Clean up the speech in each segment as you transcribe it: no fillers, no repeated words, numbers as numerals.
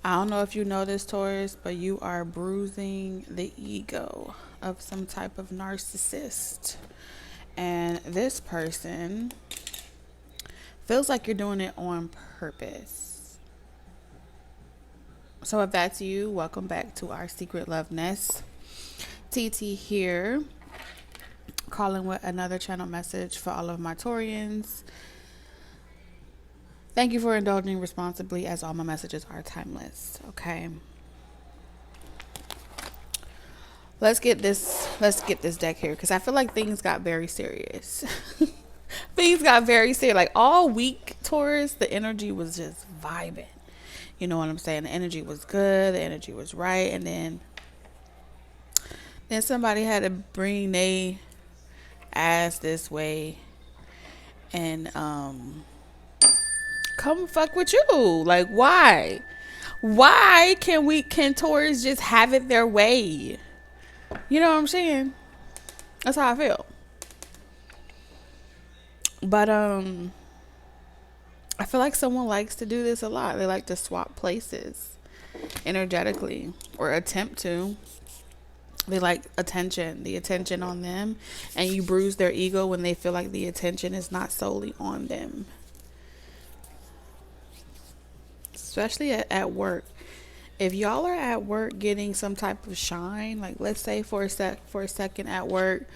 I don't know if you know this, Taurus, but you are bruising the ego of some type of narcissist. And this person feels like you're doing it on purpose. So if that's you, welcome back to our secret love nest. TT here, calling with another channel message for all of my Taurians. Thank you for indulging responsibly, as all my messages are timeless. Okay. Let's get this deck here, because I feel like things got very serious. Things got very serious. Like all week, Taurus, the energy was just vibing. You know what I'm saying? The energy was good, the energy was right, and then somebody had to bring they ass this way and come fuck with you. Like, why? Why can Taurus just have it their way? You know what I'm saying? That's how I feel. But I feel like someone likes to do this a lot. They like to swap places energetically, or attempt to. They like attention, the attention on them, and you bruise their ego when they feel like the attention is not solely on them. Especially at work. If y'all are at work getting some type of shine, like let's say for a second at work,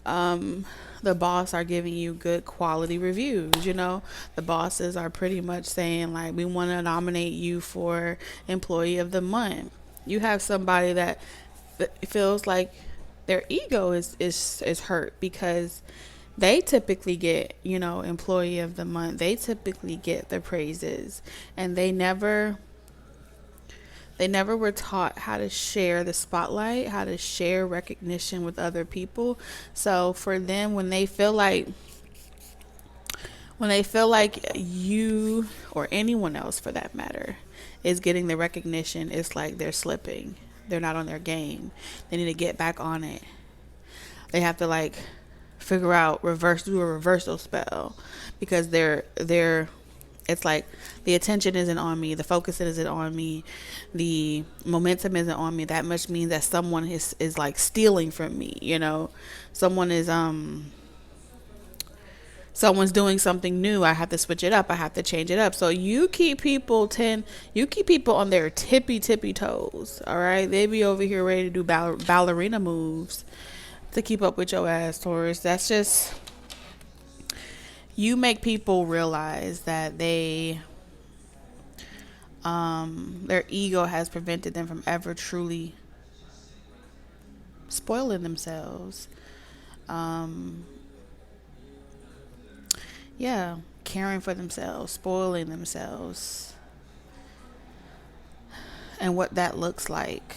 the boss are giving you good quality reviews. You know, the bosses are pretty much saying like, we want to nominate you for employee of the month. You have somebody that feels like their ego is hurt because they typically get, you know, employee of the month. They typically get the praises, and they never were taught how to share the spotlight, how to share recognition with other people. So for them, when they feel like you, or anyone else for that matter, is getting the recognition, it's like they're slipping. They're not on their game. They need to get back on it. They have to like figure out do a reversal spell, because they're it's like the attention isn't on me, the focus isn't on me, the momentum isn't on me. That much means that someone is like stealing from me, you know. Someone's doing something new. I have to switch it up. I have to change it up. So you keep people on their tippy toes. All right. They be over here ready to do ballerina moves to keep up with your ass, Taurus. That's just, you make people realize that their ego has prevented them from ever truly spoiling themselves. Caring for themselves, spoiling themselves, and what that looks like.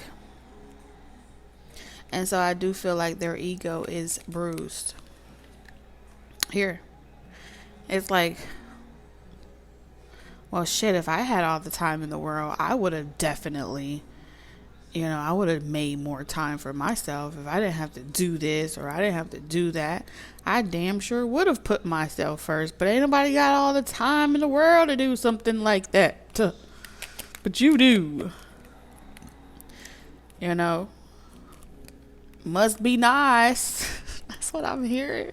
And so I do feel like their ego is bruised. Here. It's like, well, shit, if I had all the time in the world, I would have definitely, I would have made more time for myself. If I didn't have to do this or I didn't have to do that, I damn sure would have put myself first. But ain't nobody got all the time in the world to do something like that. But you do. Must be nice. That's what I'm hearing.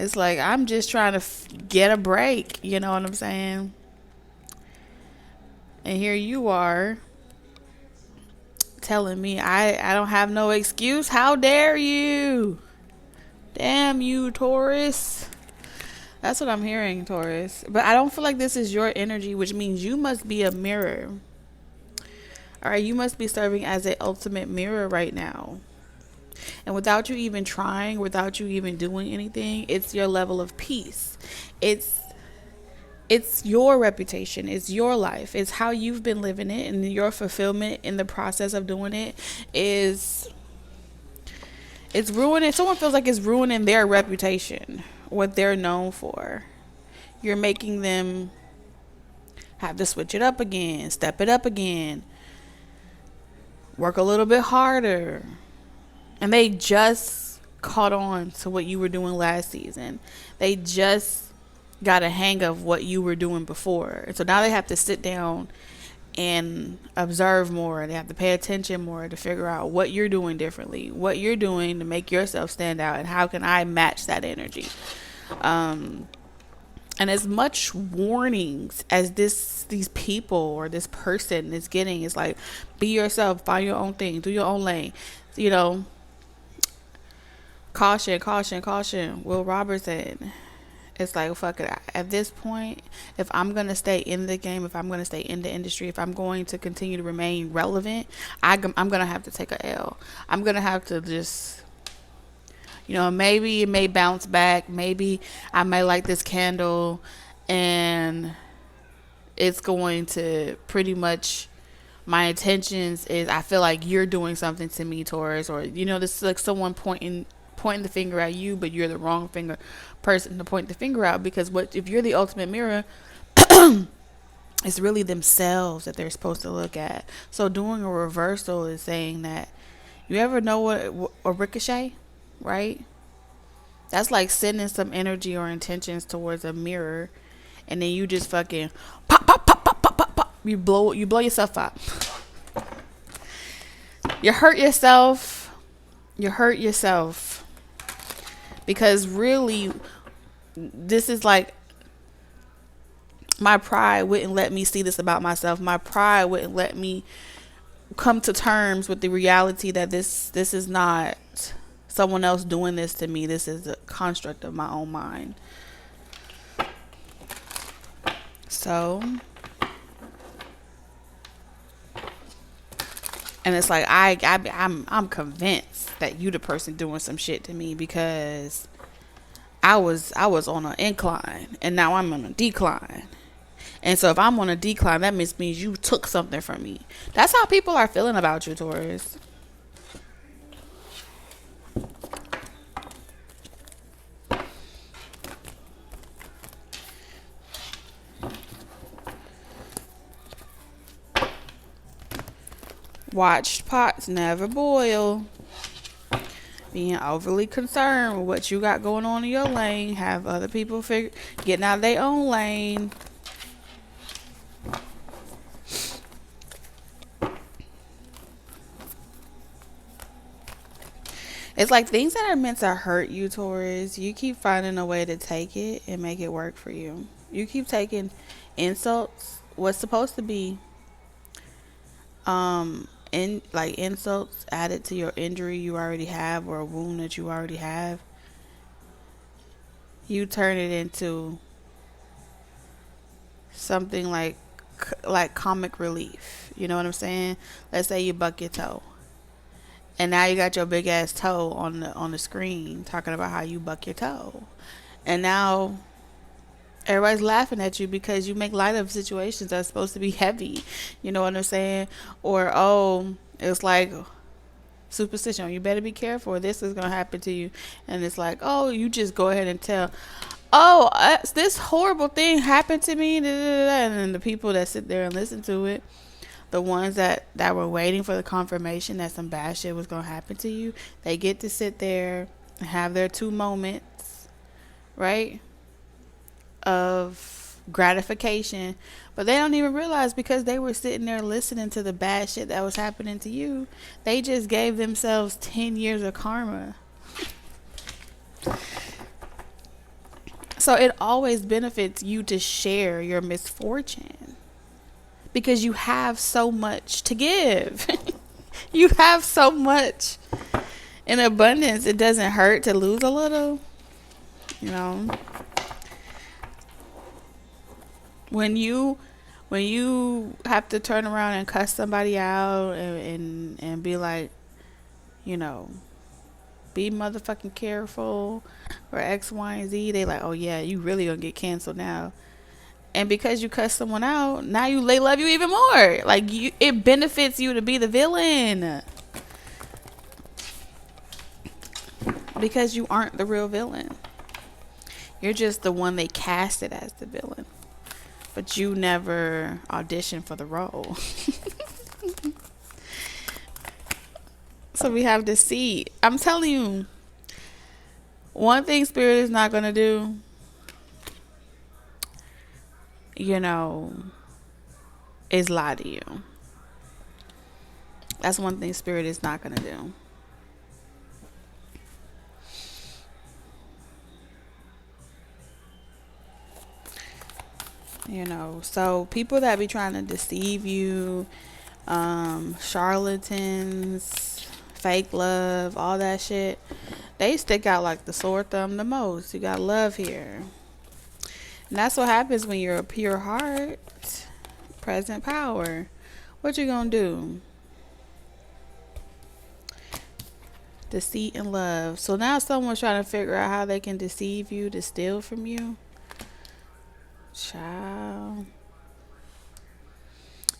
It's like, I'm just trying to get a break. You know what I'm saying? And here you are telling me I don't have no excuse. How dare you? Damn you, Taurus. That's what I'm hearing, Taurus. But I don't feel like this is your energy, which means you must be a mirror. All right, you must be serving as an ultimate mirror right now. And without you even trying, without you even doing anything, it's your level of peace. It's your reputation. It's your life. It's how you've been living it, and your fulfillment in the process of doing it it's ruining. Someone feels like it's ruining their reputation, what they're known for. You're making them have to switch it up again, step it up again, work a little bit harder. And they just caught on to what you were doing last season. They just got a hang of what you were doing before. And so now they have to sit down and observe more. They have to pay attention more to figure out what you're doing differently, what you're doing to make yourself stand out, and how can I match that energy. And as much warnings as these people or this person is getting, is like, be yourself, find your own thing, do your own lane. You know, caution, caution, caution. Will Robertson. It's like, fuck it. At this point, if I'm going to stay in the game, if I'm going to stay in the industry, if I'm going to continue to remain relevant, I'm going to have to take a L. I'm going to have to just, maybe it may bounce back. Maybe I may light this candle and it's going to pretty much, my intentions is, I feel like you're doing something to me, Taurus, or, this is like someone pointing the finger at you, but you're the wrong person to point the finger out, because if you're the ultimate mirror, it's really themselves that they're supposed to look at. So doing a reversal is saying that, you ever know what a ricochet, right? That's like sending some energy or intentions towards a mirror, and then you just fucking pop, pop, pop, pop, pop, pop, pop. You blow yourself up. You hurt yourself. Because really, this is like, my pride wouldn't let me see this about myself. My pride wouldn't let me come to terms with the reality that this is not someone else doing this to me. This is a construct of my own mind. So, and it's like, I'm convinced that you the person doing some shit to me, because I was on an incline and now I'm on a decline. And so if I'm on a decline, that means you took something from me. That's how people are feeling about you, Taurus. Watched pots never boil. Being overly concerned with what you got going on in your lane. Have other people getting out of their own lane. It's like things that are meant to hurt you, Taurus, you keep finding a way to take it and make it work for you. You keep taking insults, what's supposed to be insults added to your injury you already have, or a wound that you already have. You turn it into something like comic relief. You know what I'm saying? Let's say you buck your toe, and now you got your big ass toe on the screen talking about how you buck your toe, and now everybody's laughing at you because you make light of situations that's supposed to be heavy. You know what I'm saying? Or, it's like superstition. You better be careful, or this is going to happen to you. And it's like, you just go ahead and tell, this horrible thing happened to me. And then the people that sit there and listen to it, the ones that were waiting for the confirmation that some bad shit was going to happen to you, they get to sit there and have their 2 moments, right, of gratification, but they don't even realize, because they were sitting there listening to the bad shit that was happening to you, they just gave themselves 10 years of karma. So it always benefits you to share your misfortune, because you have so much to give. You have so much in abundance. It doesn't hurt to lose a little, When you have to turn around and cuss somebody out and be like, be motherfucking careful, or X, Y, and Z, they like, oh yeah, you really gonna get canceled now. And because you cuss someone out, now they love you even more. Like, it benefits you to be the villain, because you aren't the real villain. You're just the one they casted as the villain. But you never auditioned for the role. So we have deceit. I'm telling you, one thing Spirit is not going to do you know, is lie to you. That's one thing Spirit is not going to do. You know, so people that be trying to deceive you, charlatans, fake love, all that shit, they stick out like the sore thumb the most. You got love here. And that's what happens when you're a pure heart, present power. What you gonna do? Deceit and love. So now someone's trying to figure out how they can deceive you to steal from you. Child.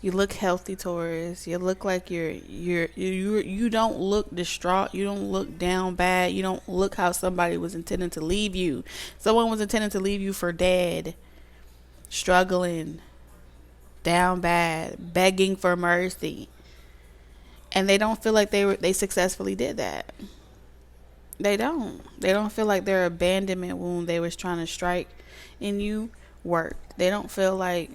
You look healthy, Taurus. You look like you don't look distraught. You don't look down bad. You don't look how somebody was intending to leave you. Someone was intending to leave you for dead, struggling, down bad, begging for mercy. And they don't feel like they successfully did that. They don't. They don't feel like their abandonment wound they was trying to strike in you worked. They don't feel like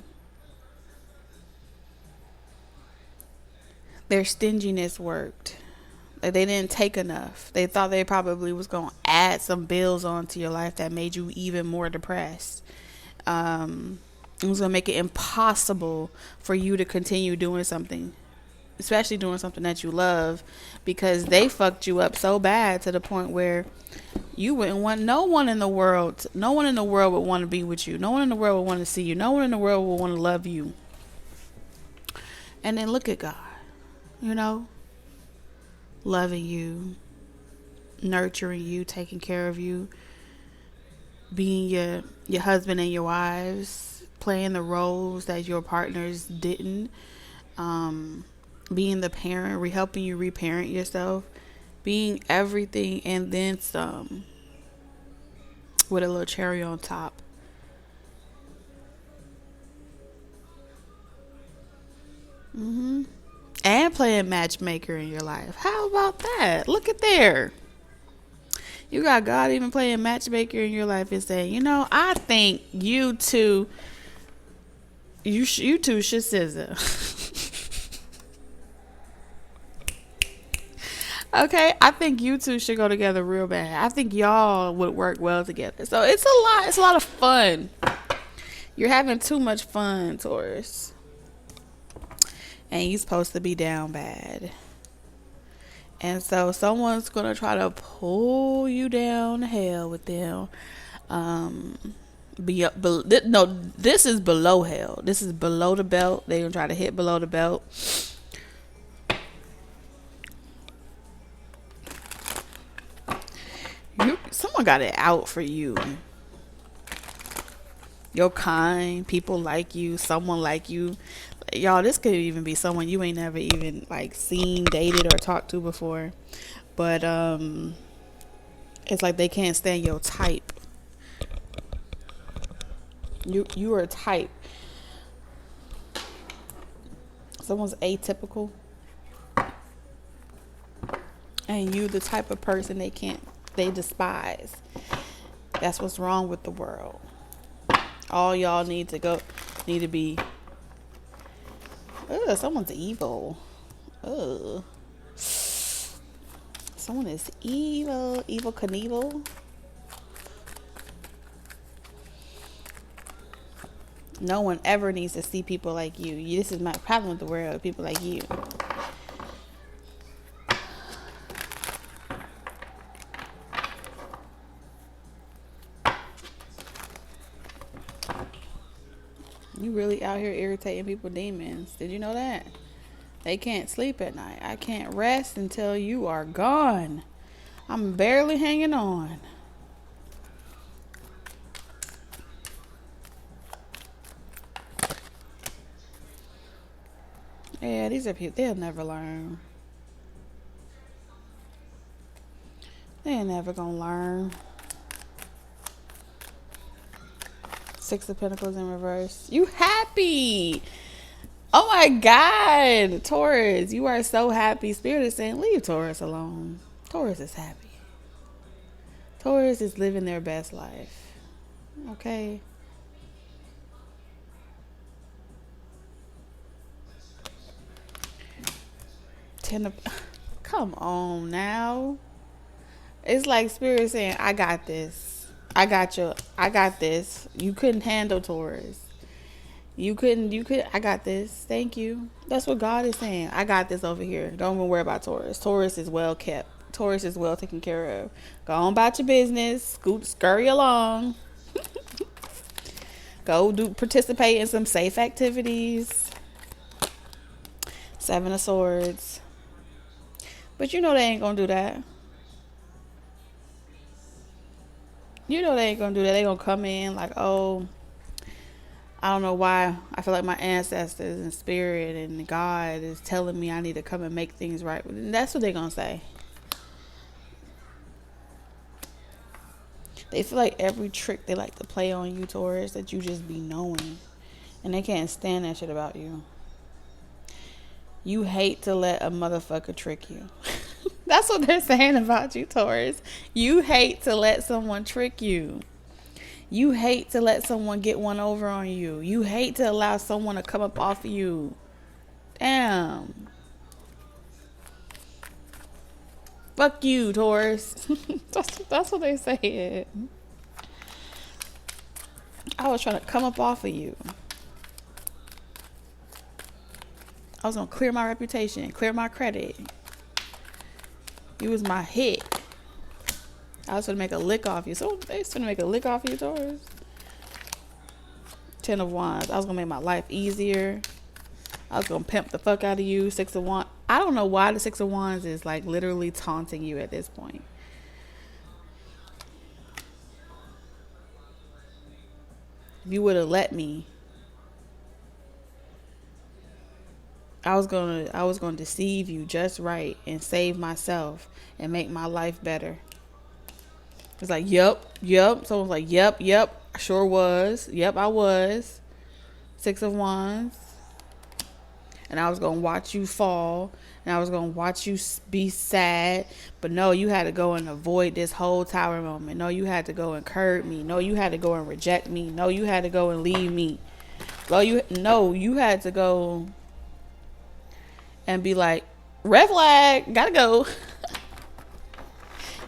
their stinginess worked. Like they didn't take enough. They thought they probably was going to add some bills onto your life that made you even more depressed. It was going to make it impossible for you to continue doing something, especially doing something that you love, because they fucked you up so bad to the point where you wouldn't want no one in the world would want to be with you. No one in the world would want to see you. No one in the world would want to love you. And then look at God, you know, loving you, nurturing you, taking care of you, being your husband and your wives, playing the roles that your partners didn't, being the parent, helping you reparent yourself, being everything and then some, with a little cherry on top. And playing matchmaker in your life. How about that? Look at there. You got God even playing matchmaker in your life and saying, you know, I think you two should scissor. Okay, I think you two should go together real bad. I think y'all would work well together. So it's a lot. It's a lot of fun. You're having too much fun, Taurus. And you're supposed to be down bad. And so someone's going to try to pull you down to hell with them. No, this is below hell. This is below the belt. They're going to try to hit below the belt. Someone got it out for you. You're kind. People like you. Someone like you. Y'all, this could even be someone you ain't never even like seen, dated, or talked to before. But it's like they can't stand your type. You are a type. Someone's atypical. And you the type of person they despise. That's what's wrong with the world. All y'all need to be. Ugh, someone's evil. Ugh. Someone is evil. Evil Knievel. No one ever needs to see people like you. This is my problem with the world. People like you. You really out here irritating people demons. Did you know that? They can't sleep at night. I can't rest until you are gone. I'm barely hanging on. Yeah, these are people. They'll never learn. They ain't never gonna learn. Six of Pentacles in reverse. You happy. Oh my God. Taurus, you are so happy. Spirit is saying, leave Taurus alone. Taurus is happy. Taurus is living their best life. Okay. Come on now. It's like Spirit saying, I got this. I got you. I got this. You couldn't handle Taurus. I got this. Thank you. That's what God is saying. I got this over here. Don't even worry about Taurus. Taurus is well kept. Taurus is well taken care of. Go on about your business. Scurry along. Participate in some safe activities. Seven of Swords. But you know they ain't gonna do that. You know they ain't gonna do that. They gonna come in like, oh, I don't know why. I feel like my ancestors and spirit and God is telling me I need to come and make things right. And that's what they're gonna say. They feel like every trick they like to play on you, Taurus, that you just be knowing. And they can't stand that shit about you. You hate to let a motherfucker trick you. That's what they're saying about you, Taurus. You hate to let someone trick you. You hate to let someone get one over on you. You hate to allow someone to come up off of you. Damn. Fuck you, Taurus. That's what they say. I was trying to come up off of you. I was going to clear my reputation, clear my credit. You was my hit. I was going to make a lick off you. So they was going to make a lick off you, Taurus. 10 of Wands. I was going to make my life easier. I was going to pimp the fuck out of you. 6 of Wands. I don't know why the 6 of Wands is like literally taunting you at this point. If you would have let me, I was gonna deceive you just right and save myself and make my life better. It's like, yep. Someone's like, yep, I sure was. Yep, I was. 6 of Wands. And I was gonna watch you fall. And I was gonna watch you be sad. But no, you had to go and avoid this whole Tower moment. No, you had to go and curb me. No, you had to go and reject me. No, you had to go and leave me. You had to go and be like, red flag, gotta go.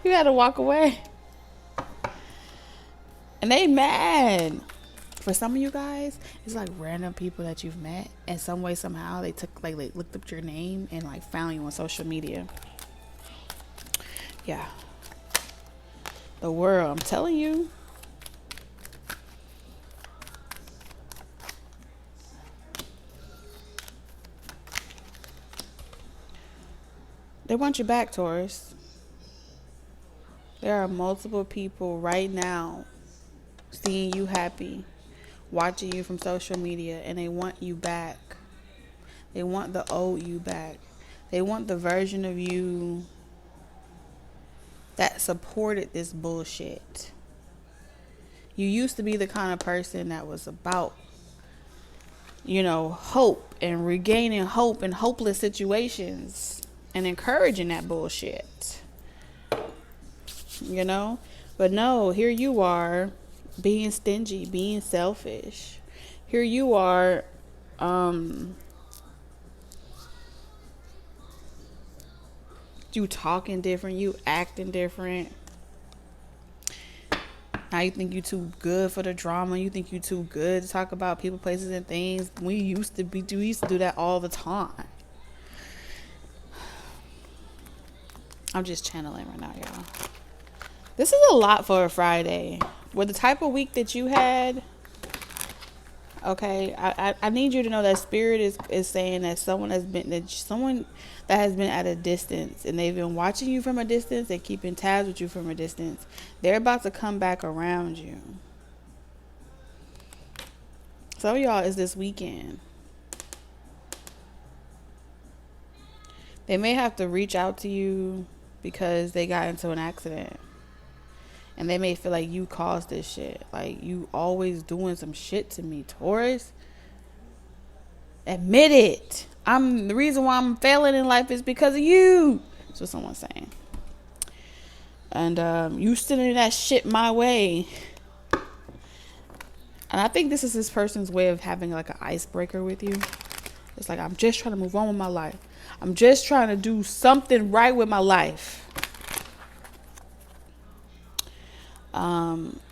You had to walk away. And they mad. For some of you guys, it's like random people that you've met, and some way, somehow, they looked up your name and like found you on social media. Yeah. The world, I'm telling you. They want you back, Taurus. There are multiple people right now seeing you happy, watching you from social media, and they want you back. They want the old you back. They want the version of you that supported this bullshit. You used to be the kind of person that was about, hope and regaining hope in hopeless situations and encouraging that bullshit. But no, here you are being stingy, being selfish. Here you are you talking different, you acting different. Now you think you too good for the drama. You think you too good to talk about people, places, and things. We used to do that all the time. I'm just channeling right now, y'all. This is a lot for a Friday. With the type of week that you had, okay, I need you to know that Spirit is saying that someone that has been at a distance and they've been watching you from a distance and keeping tabs with you from a distance, they're about to come back around you. Some of y'all is this weekend. They may have to reach out to you because they got into an accident. And they may feel like you caused this shit. Like, you always doing some shit to me, Taurus. Admit it. The reason why I'm failing in life is because of you. That's what someone's saying. And you sending that shit my way. And I think this is this person's way of having like an icebreaker with you. It's like, I'm just trying to move on with my life. I'm just trying to do something right with my life.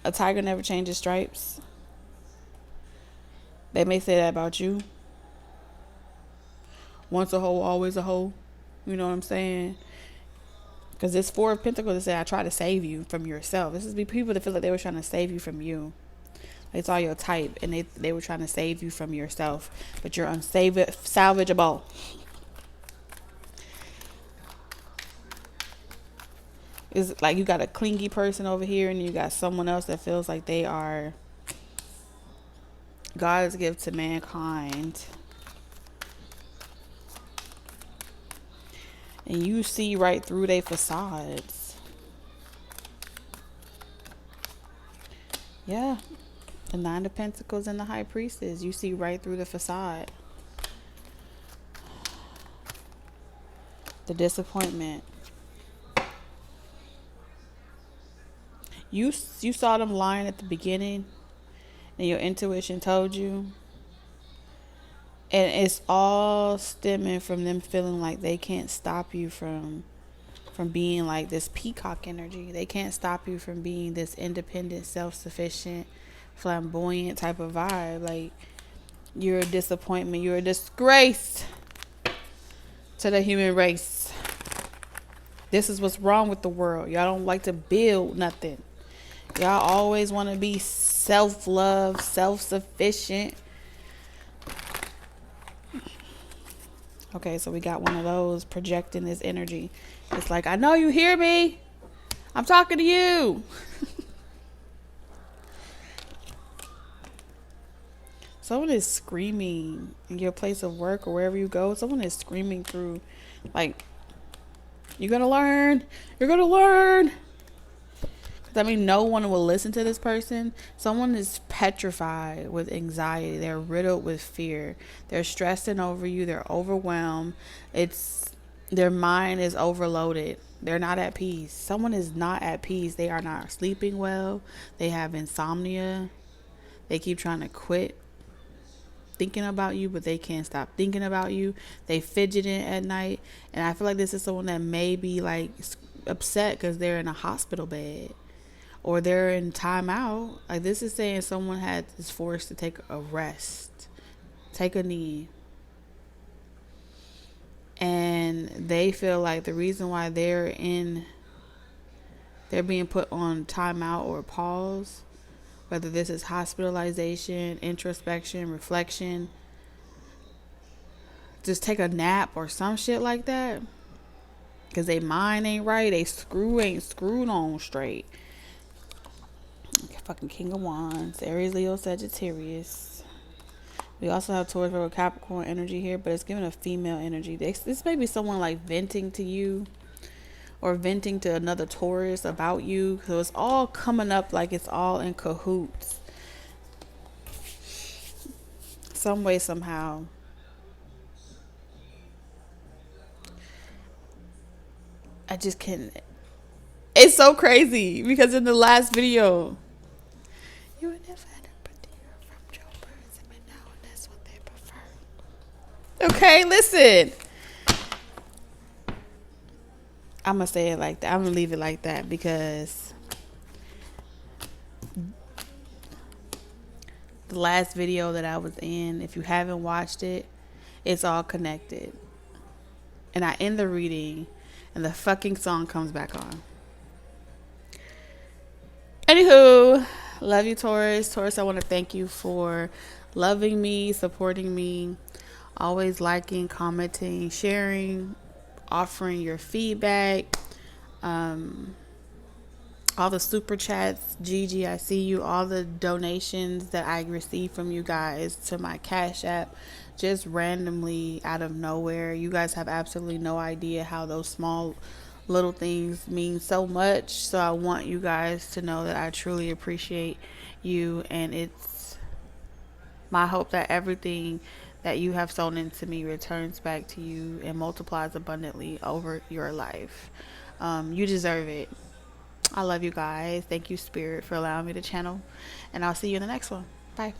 A tiger never changes stripes. They may say that about you. Once a hoe, always a hoe. You know what I'm saying? Because this Four of Pentacles, they say, I try to save you from yourself. This is be people that feel like they were trying to save you from you. It's all your type, and they were trying to save you from yourself, but you're salvageable. It's like you got a clingy person over here, and you got someone else that feels like they are God's gift to mankind. And you see right through their facades. Yeah. The Nine of Pentacles and the High Priestess. You see right through the facade. The disappointment. You saw them lying at the beginning, and your intuition told you. And it's all stemming from them feeling like they can't stop you from being like this peacock energy. They can't stop you from being this independent, self-sufficient, flamboyant type of vibe. Like, you're a disappointment. You're a disgrace to the human race. This is what's wrong with the world. Y'all don't like to build nothing. Y'all always want to be self-love, self-sufficient. Okay, so we got one of those projecting this energy. It's like, I know you hear me. I'm talking to you. Someone is screaming in your place of work or wherever you go. Someone is screaming through, like, you're going to learn. You're going to learn. I mean, no one will listen to this person. Someone is petrified with anxiety. They're riddled with fear. They're stressing over you. They're overwhelmed. Their mind is overloaded. They're not at peace. Someone is not at peace. They are not sleeping well. They have insomnia. They keep trying to quit thinking about you, but they can't stop thinking about you. They fidgeting at night. And I feel like this is someone that may be like upset because they're in a hospital bed. Or they're in timeout. Like, this is saying someone is forced to take a rest, take a knee. And they feel like the reason why they're being put on timeout or pause, whether this is hospitalization, introspection, reflection, just take a nap or some shit like that. Because their mind ain't right. They ain't screwed on straight. Fucking King of Wands, Aries, Leo, Sagittarius. We also have Taurus, Virgo, Capricorn energy here, but it's giving a female energy. This may be someone like venting to you or venting to another Taurus about you. So it's all coming up like it's all in cahoots. Some way, somehow. I just can't. It's so crazy because in the last video, you would never had a particular from Joe Birds, and now that's what they prefer. Okay, listen. I'm gonna say it like that. I'm gonna leave it like that because the last video that I was in, if you haven't watched it, it's all connected. And I end the reading, and the fucking song comes back on. Anywho, love you, Taurus. Taurus, I want to thank you for loving me, supporting me, always liking, commenting, sharing, offering your feedback, all the super chats, Gigi, I see you, all the donations that I receive from you guys to my Cash App, just randomly out of nowhere. You guys have absolutely no idea how those small little things mean so much. So I want you guys to know that I truly appreciate you, and it's my hope that everything that you have sown into me returns back to you and multiplies abundantly over your life. You deserve it. I love you guys. Thank you, Spirit, for allowing me to channel, and I'll see you in the next one. Bye.